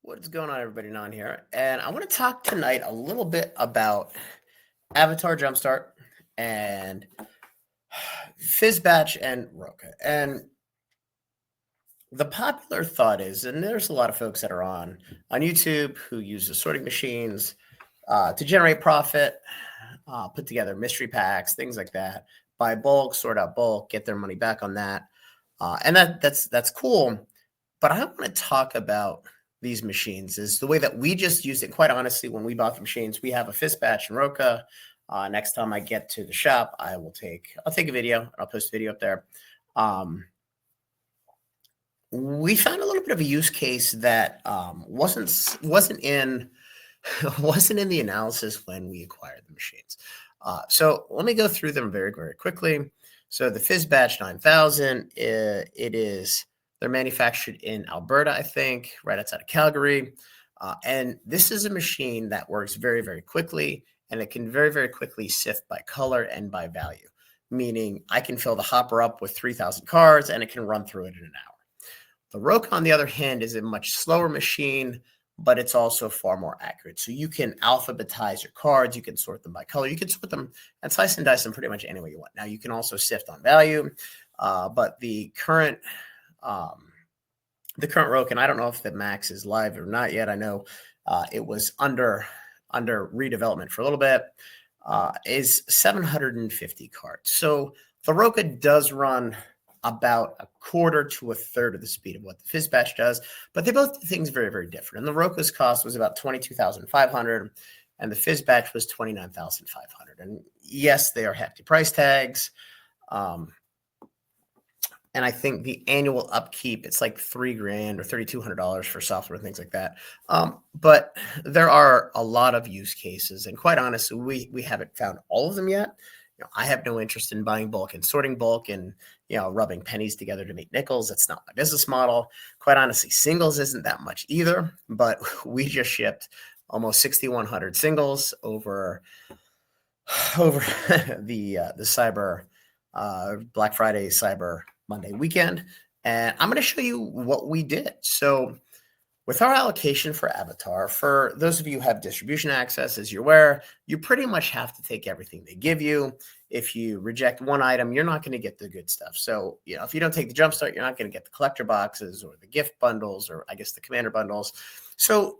What's going on, everybody? Non here, and I want to talk tonight a little bit about Avatar Jumpstart and Phyzbatch and Roca. And the popular thought is, and there's a lot of folks that are on YouTube who use the sorting machines to generate profit, put together mystery packs, things like that, buy bulk, sort out bulk, get their money back on that, and that's cool. But I want to talk about these machines is the way that we just used it. Quite honestly, when we bought the machines, we have a Phyzbatch and Roca. Next time I get to the shop, I'll take a video. I'll post a video up there. We found a little bit of a use case that wasn't in wasn't in the analysis when we acquired the machines. So let me go through them very, very quickly. So the Phyzbatch-9000, they're manufactured in Alberta, I think, right outside of Calgary. And this is a machine that works very, very quickly, and it can very, very quickly sift by color and by value, meaning I can fill the hopper up with 3,000 cards, and it can run through it in an hour. The Roca, on the other hand, is a much slower machine, but it's also far more accurate. So you can alphabetize your cards. You can sort them by color. You can sort them and slice and dice them pretty much any way you want. Now, you can also sift on value, but the current Roca, and I don't know if the Max is live or not yet. I know it was under redevelopment for a little bit, is 750 cards. So the Roca does run about a quarter to a third of the speed of what the Phyzbatch does, but they both do things very, very different. And the Roca's cost was about $22,500, and the Phyzbatch was $29,500. And yes, they are hefty price tags. And I think the annual upkeep, it's like $3,000 or $3,200 for software and things like that. But there are a lot of use cases, and quite honestly, we haven't found all of them yet. I have no interest in buying bulk and sorting bulk and rubbing pennies together to make nickels. That's not my business model. Quite honestly, singles isn't that much either. But we just shipped almost 6,100 singles over the Cyber Black Friday, Cyber Monday weekend, and I'm going to show you what we did. So with our allocation for Avatar, for those of you who have distribution access, as you're aware, you pretty much have to take everything they give you. If you reject one item, you're not going to get the good stuff. So, if you don't take the Jumpstart, you're not going to get the collector boxes or the gift bundles, or I guess the commander bundles. So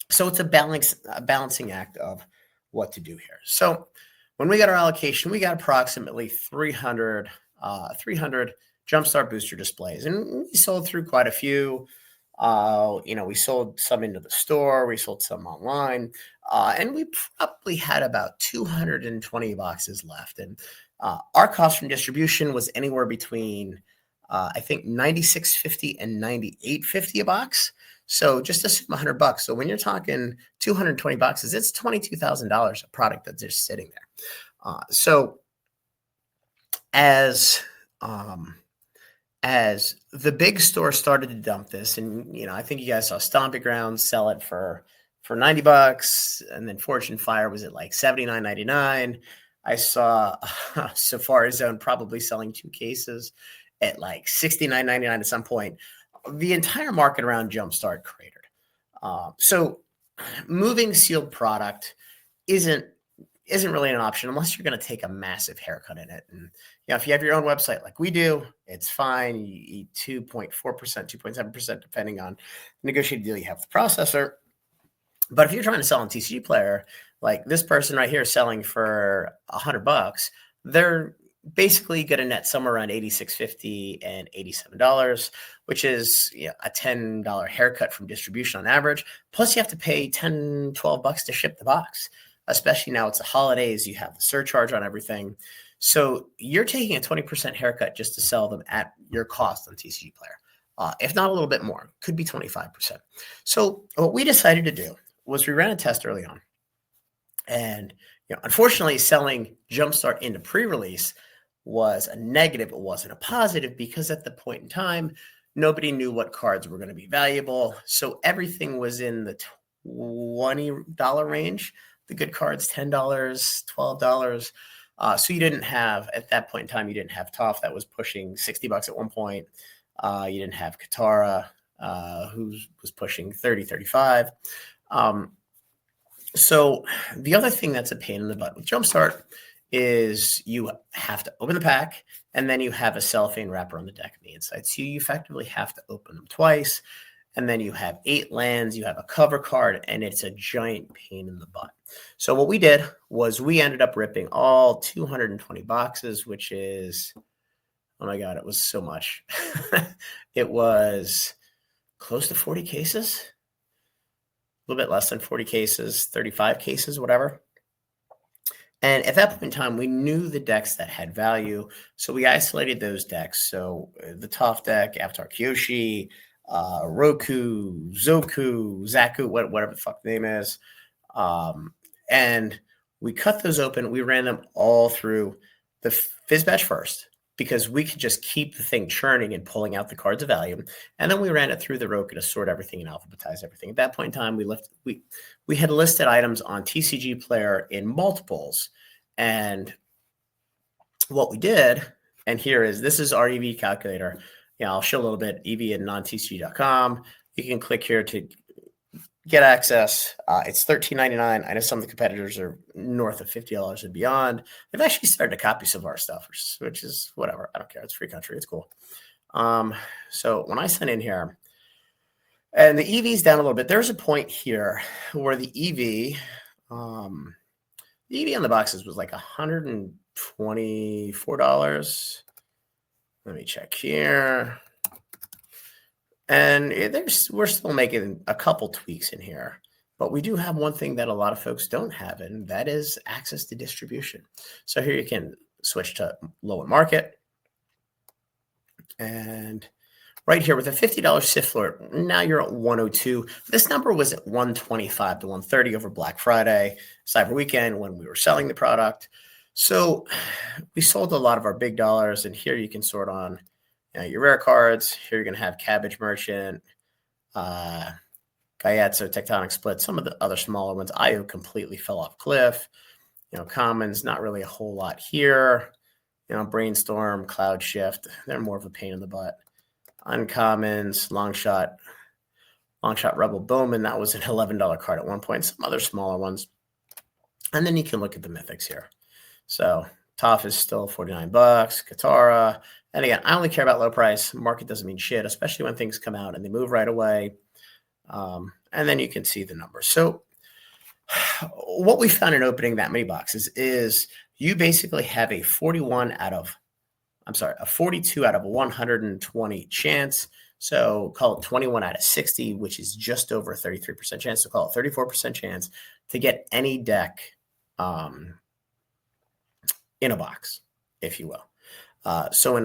it's a balancing act of what to do here. So when we got our allocation, we got approximately 300 Jumpstart booster displays, and we sold through quite a few. We sold some into the store, we sold some online, and we probably had about 220 boxes left. And our cost from distribution was anywhere between, I think, $96.50 and $98.50 a box. So just assume $100. So when you're talking 220 boxes, it's $22,000 a product that's just sitting there. So as the big store started to dump this, and I think you guys saw Stomping Grounds sell it for $90, and then Fortune Fire was at like $79.99. I saw Safari Zone probably selling 2 cases at like $69.99 at some point. The entire market around Jumpstart cratered. So moving sealed product isn't really an option unless you're going to take a massive haircut in it. And if you have your own website like we do, it's fine. You eat 2.4%, 2.7%, depending on the negotiated deal you have with the processor. But if you're trying to sell on TCG Player, like this person right here selling for $100, they're basically going to net somewhere around $86.50 and $87, which is a $10 haircut from distribution on average. Plus, you have to pay $10, $12 to ship the box. Especially now it's the holidays, you have the surcharge on everything. So you're taking a 20% haircut just to sell them at your cost on TCG Player. If not a little bit more, could be 25%. So what we decided to do was we ran a test early on. And unfortunately, selling Jumpstart into pre-release was a negative. It wasn't a positive because at the point in time, nobody knew what cards were going to be valuable. So everything was in the $20 range. The good cards, $10, $12. So you didn't have, at that point in time, you didn't have Toph that was pushing $60 at one point. You didn't have Katara. who was pushing 30, 35. So the other thing that's a pain in the butt with Jumpstart is you have to open the pack and then you have a cellophane wrapper on the deck on the inside. So you effectively have to open them twice. And then you have 8 lands, you have a cover card, and it's a giant pain in the butt. So what we did was we ended up ripping all 220 boxes, which is, oh my God, it was so much. It was close to 40 cases, a little bit less than 40 cases, 35 cases, whatever. And at that point in time, we knew the decks that had value. So we isolated those decks. So the Toph deck, Avatar Kyoshi, Roku, Zoku, Zaku, whatever the fuck the name is. And we cut those open. We ran them all through the Phyzbatch first because we could just keep the thing churning and pulling out the cards of value. And then we ran it through the Roca to sort everything and alphabetize everything. At that point in time, we had listed items on TCG Player in multiples. And what we did, and this is our EV calculator. I'll show a little bit, EV and non-TCG.com. You can click here to get access. It's $13.99. I know some of the competitors are north of $50 and beyond. They've actually started to copy some of our stuff, which is whatever. I don't care. It's free country. It's cool. So when I sign in here, and the EV's down a little bit, there's a point here where the EV on the boxes was like $124. Let me check here. And we're still making a couple tweaks in here, but we do have one thing that a lot of folks don't have, and that is access to distribution. So here you can switch to low and market. And right here with a $50 SIF floor, now you're at 102. This number was at 125 to 130 over Black Friday, Cyber Weekend when we were selling the product. So we sold a lot of our big dollars, and here you can sort on your rare cards. Here you're going to have Cabbage Merchant, Gaiatsu, Tectonic Split, some of the other smaller ones. IO completely fell off cliff. Commons, not really a whole lot here. Brainstorm, Cloud Shift, they're more of a pain in the butt. Uncommons, Longshot Rebel Bowman, that was an $11 card at one point. Some other smaller ones. And then you can look at the mythics here. So Toph is still $49. Katara. And again, I only care about low price. Market doesn't mean shit, especially when things come out and they move right away. And then you can see the numbers. So what we found in opening that many boxes is you basically have a 42 out of 120 chance. So call it 21 out of 60, which is just over a 33% chance. So call it 34% chance to get any deck in a box, if you will. So in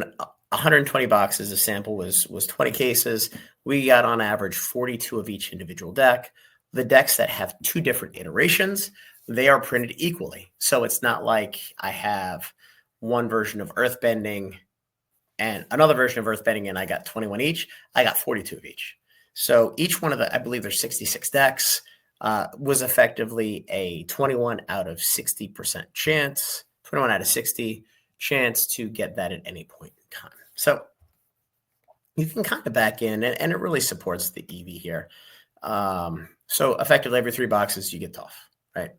120 boxes, the sample was 20 cases. We got on average 42 of each individual deck. The decks that have 2 different iterations, they are printed equally. So it's not like I have one version of Earthbending and another version of Earthbending and I got 21 each. I got 42 of each. So each one of I believe there's 66 decks, was effectively a 21 out of 60% chance, 21 out of 60 chance to get that at any point in time. So you can kind of back in, and it really supports the EV here. So effectively every 3 boxes you get Toph, right?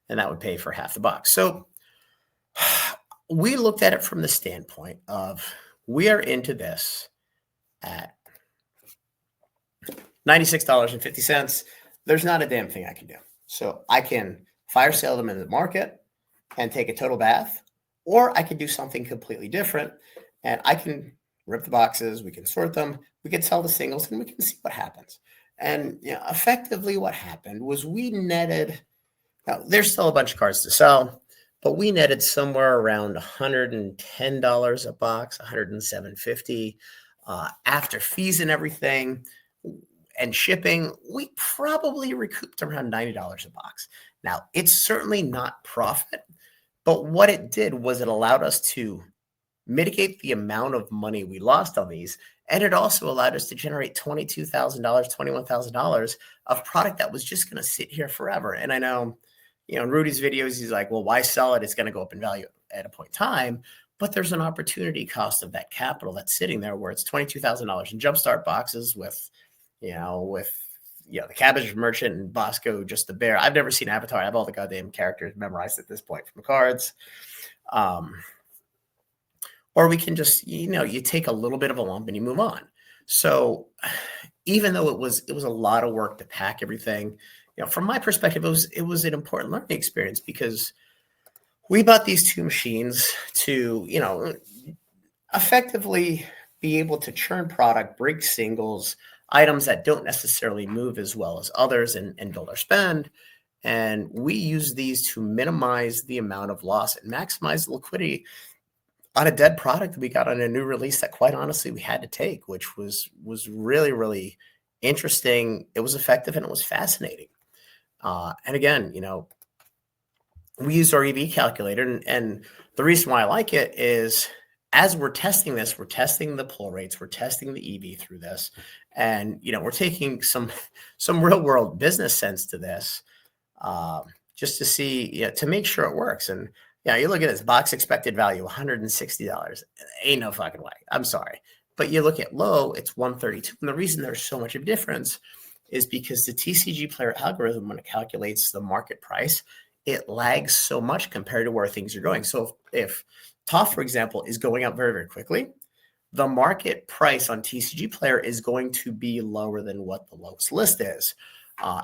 And that would pay for half the box. So we looked at it from the standpoint of we are into this at $96.50. There's not a damn thing I can do. So I can fire sale them in the market and take a total bath, or I could do something completely different and I can rip the boxes, we can sort them, we can sell the singles, and we can see what happens. And effectively what happened was we netted, now there's still a bunch of cards to sell, but we netted somewhere around $110 a box, $107.50. After fees and everything and shipping, we probably recouped around $90 a box. Now, it's certainly not profit, but what it did was it allowed us to mitigate the amount of money we lost on these. And it also allowed us to generate $22,000, $21,000 of product that was just going to sit here forever. And I know, in Rudy's videos, he's like, well, why sell it? It's going to go up in value at a point in time. But there's an opportunity cost of that capital that's sitting there where it's $22,000 in Jumpstart boxes with, with the Cabbage Merchant and Bosco, just the bear. I've never seen Avatar. I have all the goddamn characters memorized at this point from the cards. Or we can just, you take a little bit of a lump and you move on. So even though it was a lot of work to pack everything, from my perspective, it was an important learning experience, because we bought these two machines to, effectively be able to churn product, break singles, items that don't necessarily move as well as others, and build our spend. And we use these to minimize the amount of loss and maximize the liquidity on a dead product that we got on a new release that, quite honestly, we had to take, which was really, really interesting. It was effective and it was fascinating. And again, we used our EV calculator, and the reason why I like it is, as we're testing this, we're testing the pull rates, we're testing the EV through this, and we're taking some real world business sense to this, just to see, to make sure it works. And you look at this box expected value, $160. Ain't no fucking way. I'm sorry. But you look at low, it's 132. And the reason there's so much of difference is because the TCG player algorithm, when it calculates the market price, it lags so much compared to where things are going. So if TOF, for example, is going up very, very quickly, the market price on TCG player is going to be lower than what the lowest list is.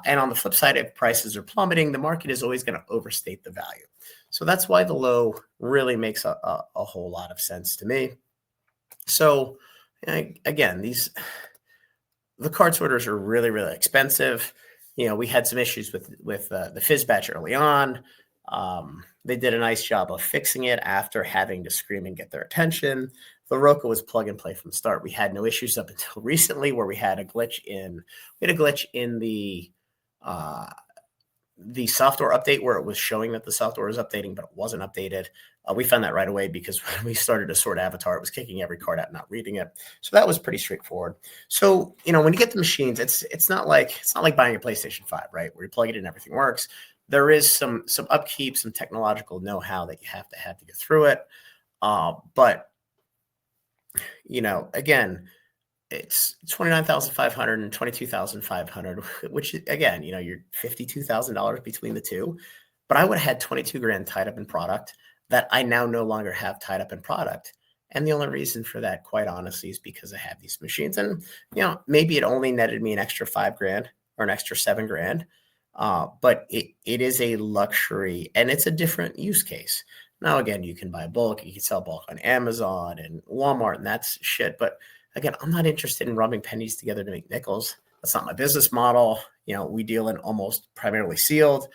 And on the flip side, if prices are plummeting, the market is always going to overstate the value. So that's why the low really makes a whole lot of sense to me. So again, the card sorters are really, really expensive. We had some issues with the Phyzbatch early on. They did a nice job of fixing it after having to scream and get their attention. The Roca was plug and play from the start. We had no issues up until recently, where we had a glitch in the software update, where it was showing that the software was updating, but it wasn't updated. We found that right away, because when we started to sort Avatar, it was kicking every card out, not reading it. So that was pretty straightforward. So, when you get the machines, it's not like buying a PlayStation 5, right? Where you plug it in, everything works. There is some upkeep, some technological know-how that you have to get through it. But, again, it's 29,500 and 22,500, which, again, you're $52,000 between the two. But I would have had 22 grand tied up in product that I now no longer have tied up in product. And the only reason for that, quite honestly, is because I have these machines. And, maybe it only netted me an extra 5 grand or an extra 7 grand. But it is a luxury, and it's a different use case. Now, again, you can buy bulk, you can sell bulk on Amazon and Walmart, and that's shit. But again, I'm not interested in rubbing pennies together to make nickels. That's not my business model. We deal in almost primarily sealed.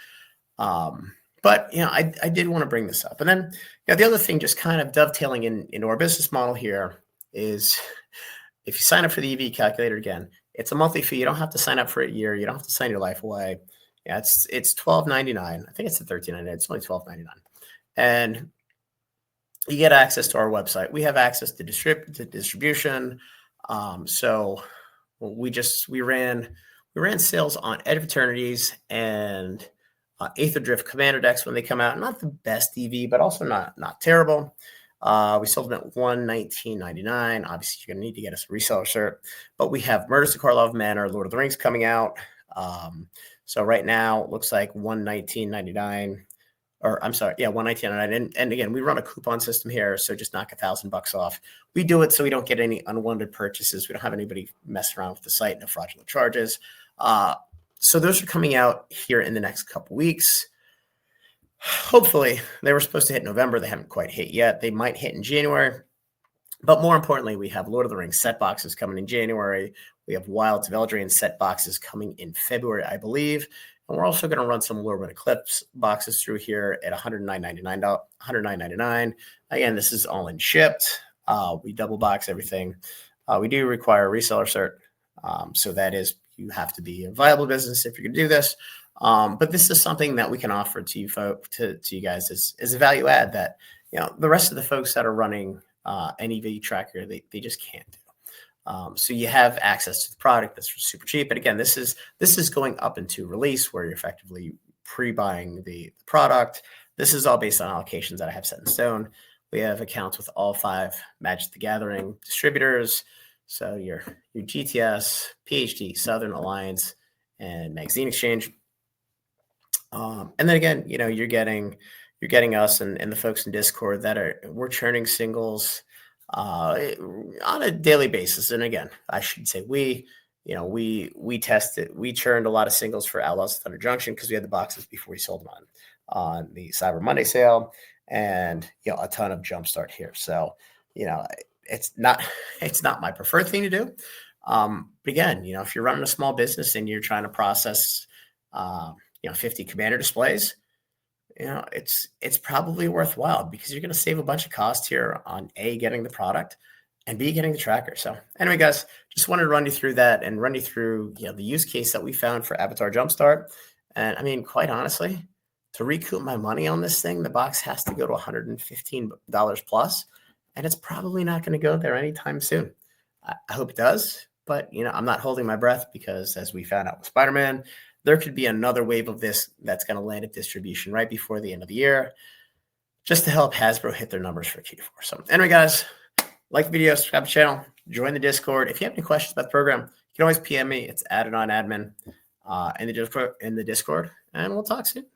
But I did want to bring this up. And then the other thing, just kind of dovetailing into our business model here, is if you sign up for the EV calculator, again, it's a monthly fee. You don't have to sign up for a year. You don't have to sign your life away. It's $12.99. I think it's $13.99. It's only $12.99. And you get access to our website. We have access to distribution. So we ran sales on Edge of Eternities and Aether Drift Commander decks when they come out. Not the best EV, but also not terrible. We sold them at $119.99. Obviously, you're going to need to get us a reseller cert. But we have Murders to Karlov Manor, Lord of the Rings coming out. So right now, it looks like $119.99. Or I'm sorry, yeah, $119.99. And again, we run a coupon system here, so just knock $1,000 off. We do it so we don't get any unwanted purchases. We don't have anybody messing around with the site, no fraudulent charges. So those are coming out here in the next couple weeks. Hopefully, they were supposed to hit November. They haven't quite hit yet. They might hit in January. But more importantly, we have Lord of the Rings set boxes coming in January. We have Wilds of Eldraine set boxes coming in February, I believe. And we're also going to run some Lord Eclipse boxes through here at $109.99. Again, this is all in shipped. We double box everything. We do require a reseller cert. So that is, you have to be a viable business if you're going to do this. But this is something that we can offer to you to you guys as a value add that the rest of the folks that are running an EV tracker, they just can't do. So you have access to the product that's super cheap. And again, this is going up into release where you're effectively pre-buying the product. This is all based on allocations that I have set in stone. We have accounts with all 5 Magic the Gathering distributors. So your GTS, PhD, Southern Alliance, and Magazine Exchange. And then again, you're getting us and the folks in Discord we're churning singles on a daily basis. And again, I should say we churned a lot of singles for Outlaws of Thunder Junction because we had the boxes before we sold them on the Cyber Monday sale, and a ton of Jumpstart here. So it's not my preferred thing to do. But again, if you're running a small business and you're trying to process 50 Commander displays, it's probably worthwhile because you're going to save a bunch of cost here on A, getting the product, and B, getting the tracker. So anyway, guys, just wanted to run you through that and run you through the use case that we found for Avatar Jumpstart. And I mean, quite honestly, to recoup my money on this thing, the box has to go to $115 plus, and it's probably not going to go there anytime soon. I hope it does, but I'm not holding my breath because, as we found out with Spider-Man, there could be another wave of this that's going to land at distribution right before the end of the year, just to help Hasbro hit their numbers for Q4. So anyway, guys, like the video, subscribe to the channel, join the Discord. If you have any questions about the program, you can always PM me. It's @AdonAdmin in the Discord, and we'll talk soon.